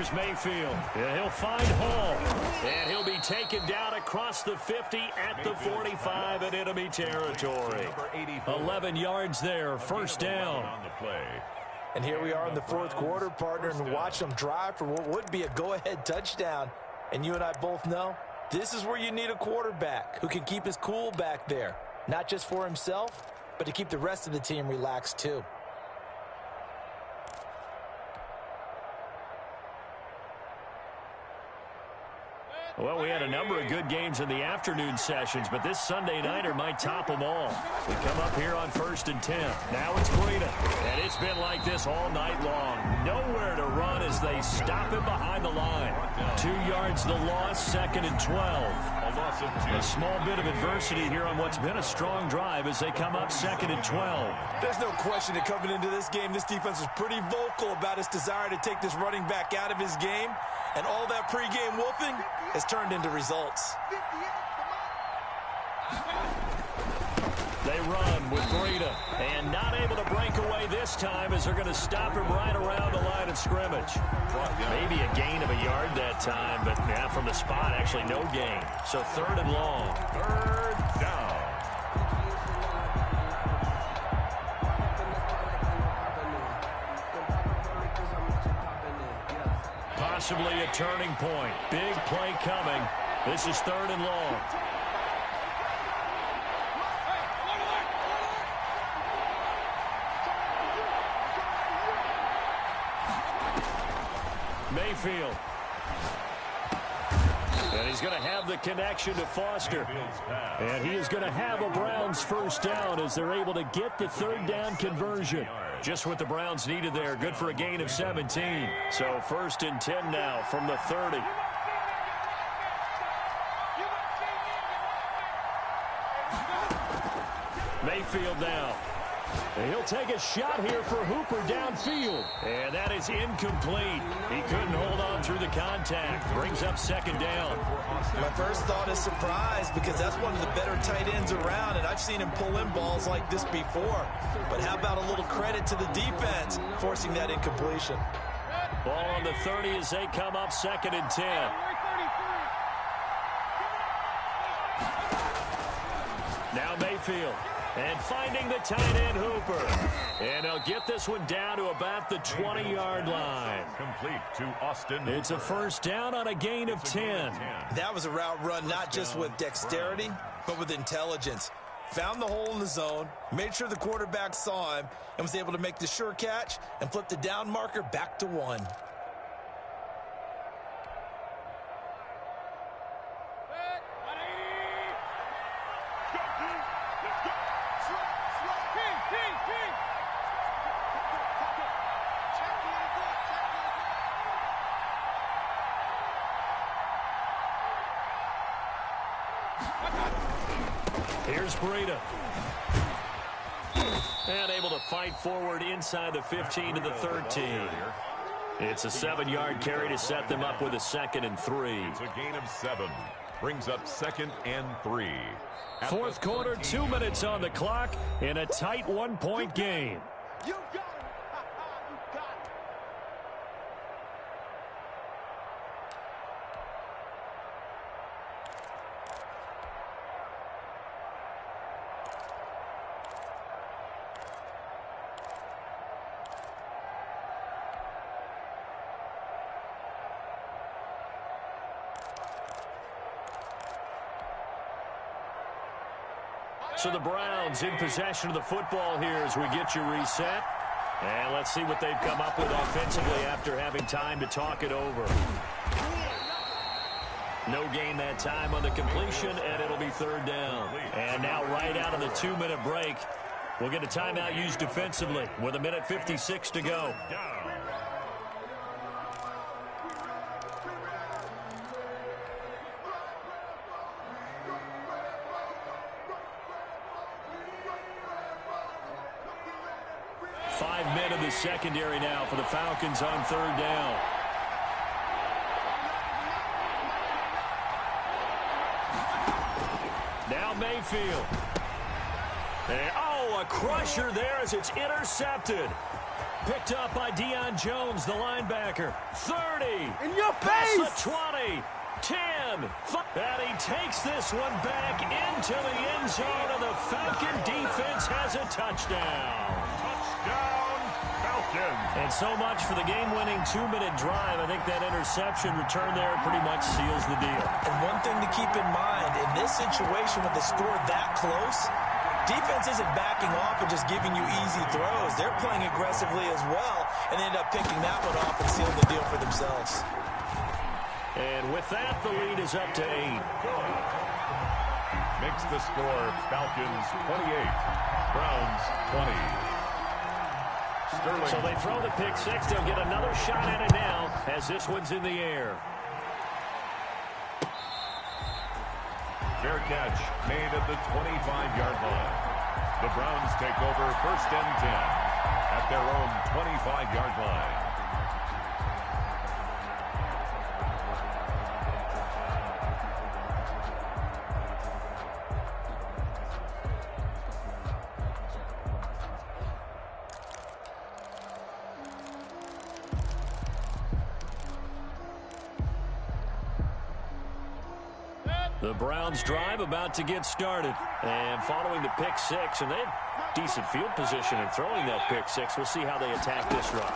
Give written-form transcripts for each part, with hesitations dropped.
Here's Mayfield. And he'll find Hall. And he'll be taken down across the 50 at the 45 in enemy territory. 11 yards there, first down. And here we are in the fourth quarter, partner, and watch them drive for what would be a go-ahead touchdown. And you and I both know this is where you need a quarterback who can keep his cool back there, not just for himself, but to keep the rest of the team relaxed too. Well, we had a number of good games in the afternoon sessions, but this Sunday nighter might top them all. We come up here on 1st and 10. Now it's Breida. And it's been like this all night long. Nowhere to run as they stop him behind the line. 2 yards the loss, 2nd and 12. A small bit of adversity here on what's been a strong drive as they come up 2nd and 12. There's no question that coming into this game, this defense was pretty vocal about its desire to take this running back out of his game. And all that pregame wolfing has turned into results. They run with Breida, and not able to break away this time as they're going to stop him right around the line of scrimmage. Maybe a gain of a yard that time, but yeah, from the spot, actually no gain. So 3rd and long. 3rd down. Possibly a turning point. Big play coming. This is 3rd and long. Mayfield. And he's going to have the connection to Foster. And he is going to have a Browns first down as they're able to get the 3rd down conversion. Just what the Browns needed there. Good for a gain of 17. So 1st and 10 now from the 30. Mayfield now. And he'll take a shot here for Hooper downfield. And that is incomplete. He couldn't hold on through the contact. Brings up 2nd down. My first thought is surprise because that's one of the better tight ends around, and I've seen him pull in balls like this before. But how about a little credit to the defense forcing that incompletion? Ball on the 30 as they come up 2nd and 10. Now Mayfield. And finding the tight end, Hooper. And he'll get this one down to about the 20-yard line. Complete to Austin. It's a first down on a gain of 10. That was a route run not just with dexterity, but with intelligence. Found the hole in the zone, made sure the quarterback saw him, and was able to make the sure catch and flip the down marker back to 1. Here's Breida. And able to fight forward inside the 15 to the 13. It's a 7-yard carry to set them up with a 2nd and 3. It's a gain of 7. Brings up 2nd and 3. Fourth quarter, 2 minutes on the clock in a tight 1-point game. You got it. You got it. '" So the Browns in possession of the football here as we get you reset. And let's see what they've come up with offensively after having time to talk it over. No gain that time on the completion, and it'll be 3rd down. And now right out of the 2-minute break, we'll get a timeout used defensively with 1:56 to go. 5 men in the secondary now for the Falcons on 3rd down. Now Mayfield. And, oh, a crusher there as it's intercepted. Picked up by Deion Jones, the linebacker. 30. In your Past face! the 20. 10. And he takes this one back into the end zone, and the Falcon defense has a touchdown. Touchdown, Falcons. And so much for the game-winning 2-minute drive. I think that interception return there pretty much seals the deal. And one thing to keep in mind, in this situation with the score that close, defense isn't backing off and just giving you easy throws. They're playing aggressively as well, and they end up picking that one off and sealing the deal for themselves. And with that, the lead is up to 8. Makes the score Falcons 28, Browns 20. Sterling. So they throw the pick six. They'll get another shot at it now as this one's in the air. Fair catch made at the 25-yard line. The Browns take over 1st and 10 at their own 25-yard line. The Browns drive about to get started. And following the pick six, and they had decent field position in throwing that pick six. We'll see how they attack this drive.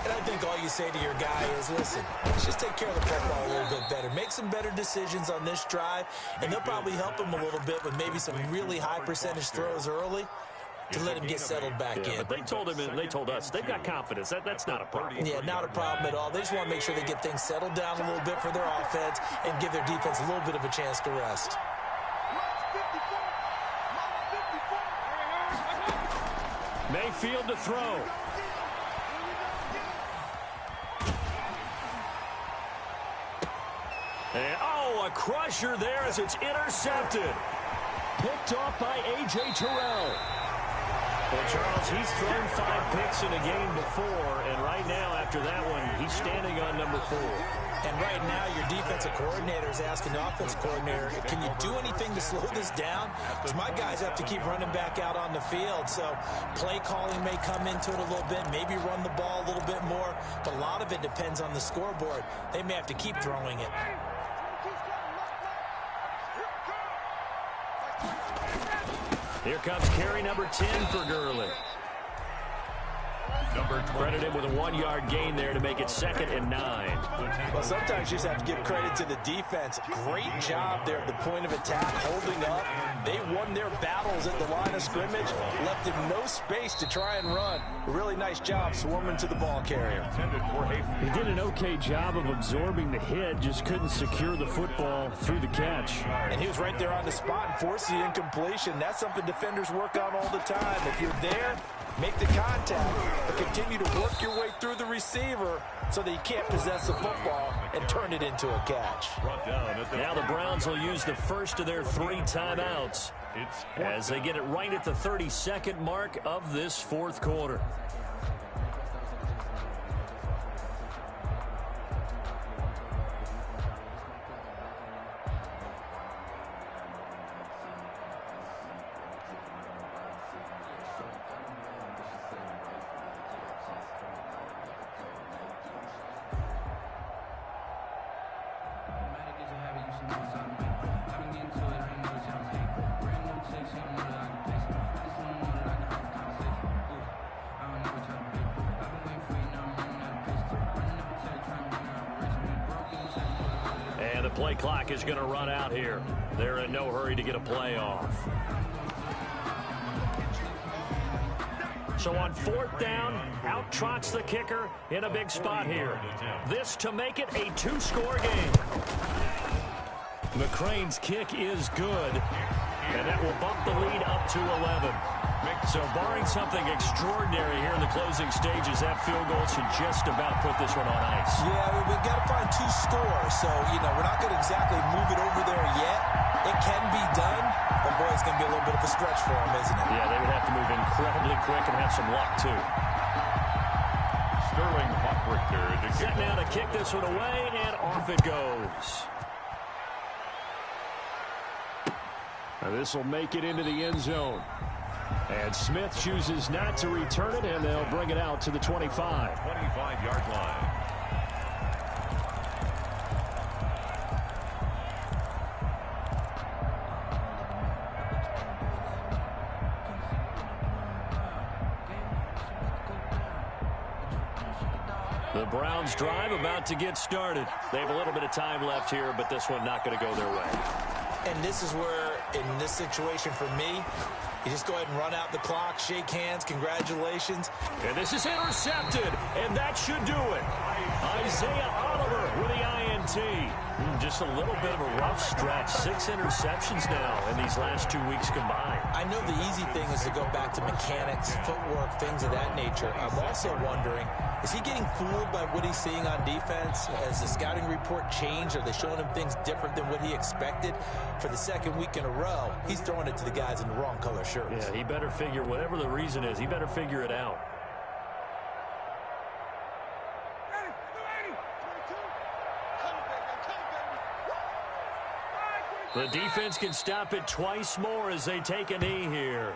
And I think all you say to your guy is, listen, let's just take care of the football a little bit better. Make some better decisions on this drive, and they'll probably help him a little bit with maybe some really high percentage throws early to let him get settled back in. But they told him, and they told us, they've got confidence. That's not a problem. Yeah, not a problem at all. They just want to make sure they get things settled down a little bit for their offense and give their defense a little bit of a chance to rest. Mayfield to throw. And, a crusher there as it's intercepted. Picked off by A.J. Terrell. Well, Charles, he's thrown 5 picks in a game before, and right now, after that one, he's standing on number 4. And right now, your defensive coordinator is asking the offensive coordinator, can you do anything to slow this down? Because my guys have to keep running back out on the field. So play calling may come into it a little bit, maybe run the ball a little bit more. But a lot of it depends on the scoreboard. They may have to keep throwing it. Here comes carry number 10 for Gurley. Credit him with a 1-yard gain there to make it 2nd and 9. Well, sometimes you just have to give credit to the defense. Great job there at the point of attack, holding up. They won their battles at the line of scrimmage, left him no space to try and run. A really nice job swarming to the ball carrier. He did an okay job of absorbing the hit, just couldn't secure the football through the catch. And he was right there on the spot and forced the incompletion. That's something defenders work on all the time. If you're there, make the contact, but continue to work your way through the receiver so that you can't possess the football and turn it into a catch. Now the Browns will use the first of their 3 timeouts as they get it right at the 32nd mark of this 4th quarter. And the play clock is going to run out here. They're in no hurry to get a play off. So on 4th down, out trots the kicker in a big spot here. This to make it a 2-score game. McCrane's kick is good, and that will bump the lead up to 11. So barring something extraordinary here in the closing stages, that field goal should just about put this one on ice. Yeah, we've got to find 2 scores. So, we're not going to exactly move it over there yet. It can be done, but boy, it's going to be a little bit of a stretch for them, isn't it? Yeah, they would have to move incredibly quick and have some luck, too. Sterling Hoffrichter Set now to kick this one away, and off it goes. Now this will make it into the end zone. And Smith chooses not to return it, and they'll bring it out to the 25. 25-yard line. The Browns drive about to get started. They have a little bit of time left here, but this one not going to go their way. And this is where, in this situation for me, you just go ahead and run out the clock, shake hands, congratulations. And this is intercepted, and that should do it. Isaiah Oliver with the INT. Just a little bit of a rough stretch. 6 interceptions now in these last 2 weeks combined. I know the easy thing is to go back to mechanics, footwork, things of that nature. I'm also wondering, is he getting fooled by what he's seeing on defense? Has the scouting report changed? Are they showing him things different than what he expected? For the second week in a row, he's throwing it to the guys in the wrong color shirts. Yeah, he better figure, whatever the reason is, he better figure it out. The defense can stop it twice more as they take a knee here.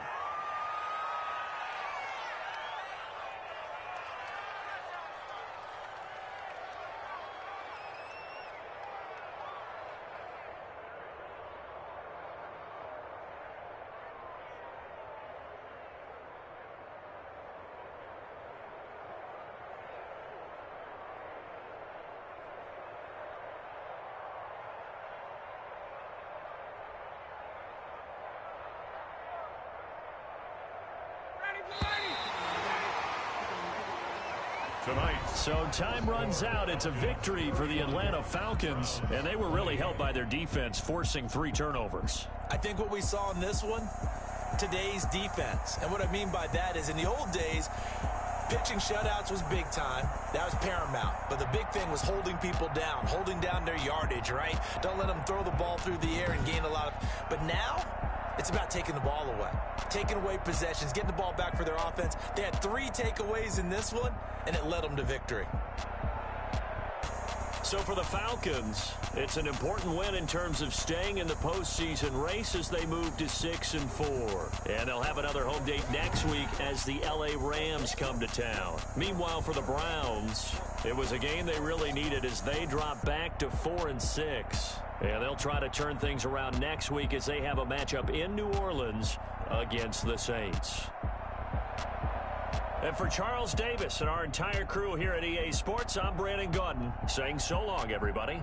So time runs out. It's a victory for the Atlanta Falcons, and they were really helped by their defense, forcing 3 turnovers. I think what we saw in this one, today's defense. And what I mean by that is in the old days, pitching shutouts was big time. That was paramount. But the big thing was holding people down, holding down their yardage, right? Don't let them throw the ball through the air and gain a lot of... But now, it's about taking the ball away, taking away possessions, getting the ball back for their offense. They had 3 takeaways in this one, and it led them to victory. So for the Falcons, it's an important win in terms of staying in the postseason race as they move to 6-4. And they'll have another home date next week as the LA Rams come to town. Meanwhile, for the Browns, it was a game they really needed as they drop back to 4-6. And they'll try to turn things around next week as they have a matchup in New Orleans against the Saints. And for Charles Davis and our entire crew here at EA Sports, I'm Brandon Gaudin saying so long, everybody.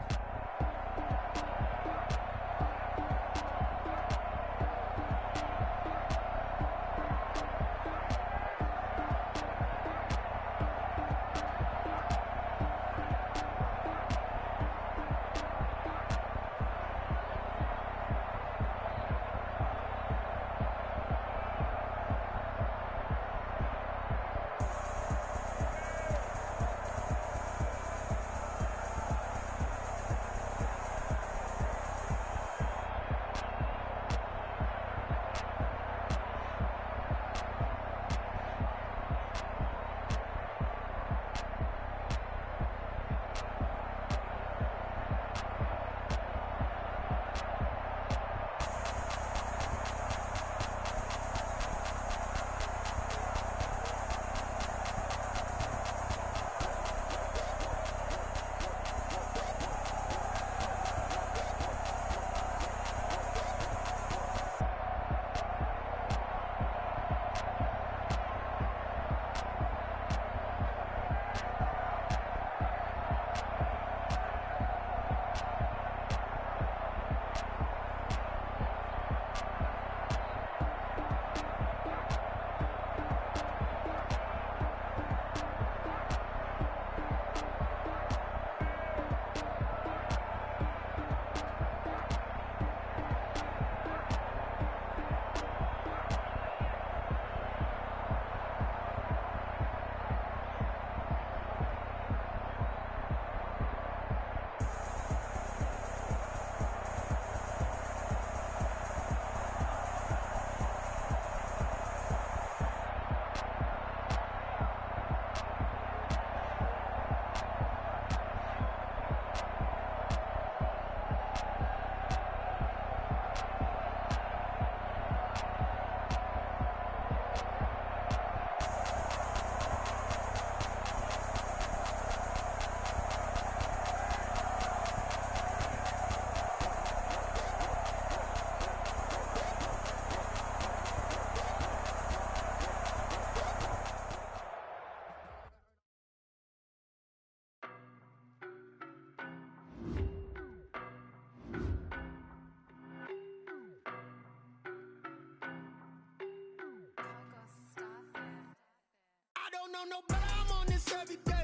know no better, I'm on this every day.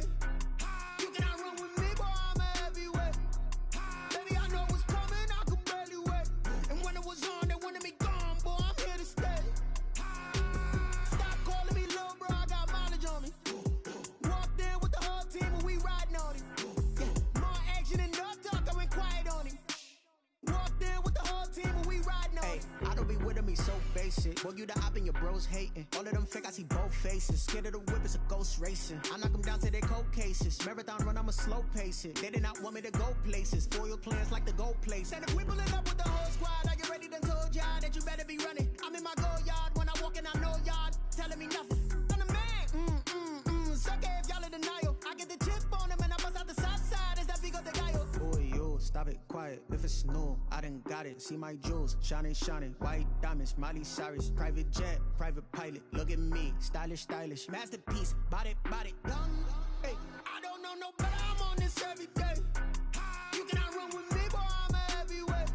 You cannot run with me, boy, I'm a heavyweight. Baby, I know what's coming, I could barely wait. And when it was on, they wanted me gone, boy, I'm here to stay. Stop calling me little bro, I got mileage on me. Walked in with the whole team and we riding on it. Yeah, more action and no talk, I went quiet on it. Walked in with the whole team and we riding on it. I don't be with him, he's so basic. Boy, you the op and your bros hating. All of them fake, I see both faces. Scared of the whip, it's a ghost racing. I knock them down to their cold cases. Marathon run, I'ma slow pace it. They did not want me to go places. Foil plans like the gold place. And if we pulling up with the whole squad, are you ready? Done told y'all that you better be running. I'm in my go yard when I walk in, I know y'all telling me nothing. I'm the man, suck it if y'all in denial. I get the chip on them and I bust out the south side. Is that big of the guy? Boy, yo, stop it, quiet. If it's no, I done got it. See my jewels, shining, shining. White diamonds, Miley Cyrus. Private jet, private pilot. Look at me, stylish, stylish. Masterpiece, body, done. Hey, I don't know no better, I'm on this every day. You cannot run with me, boy, I'm a heavyweight.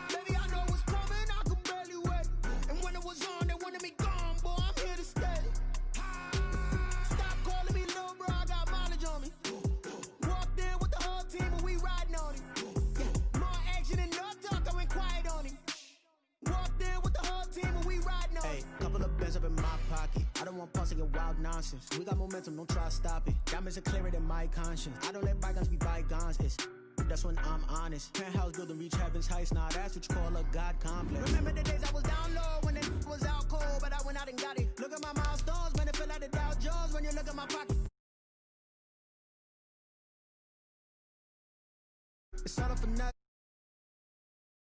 Baby, I know what's coming, I could barely wait. And when it was on, they wanted me gone, boy, I'm here to stay. Stop calling me little bro, I got mileage on me. Walked in with the whole team and we riding on it. Yeah, more action and no talk, I went quiet on it. Walked in with the whole team and we riding on it. Hey, couple of bands up in my pocket. I don't want pulse your wild nonsense. We got momentum, don't try to stop it. Diamonds are clearer than my conscience. I don't let bygones be bygones. That's when I'm honest. Penthouse building, reach heaven's heights. Nah, that's what you call a God complex. Remember the days I was down low when it was out cold, but I went out and got it. Look at my milestones, man, it feel like the Dow Jones when you look at my pocket. It's all up for nothing.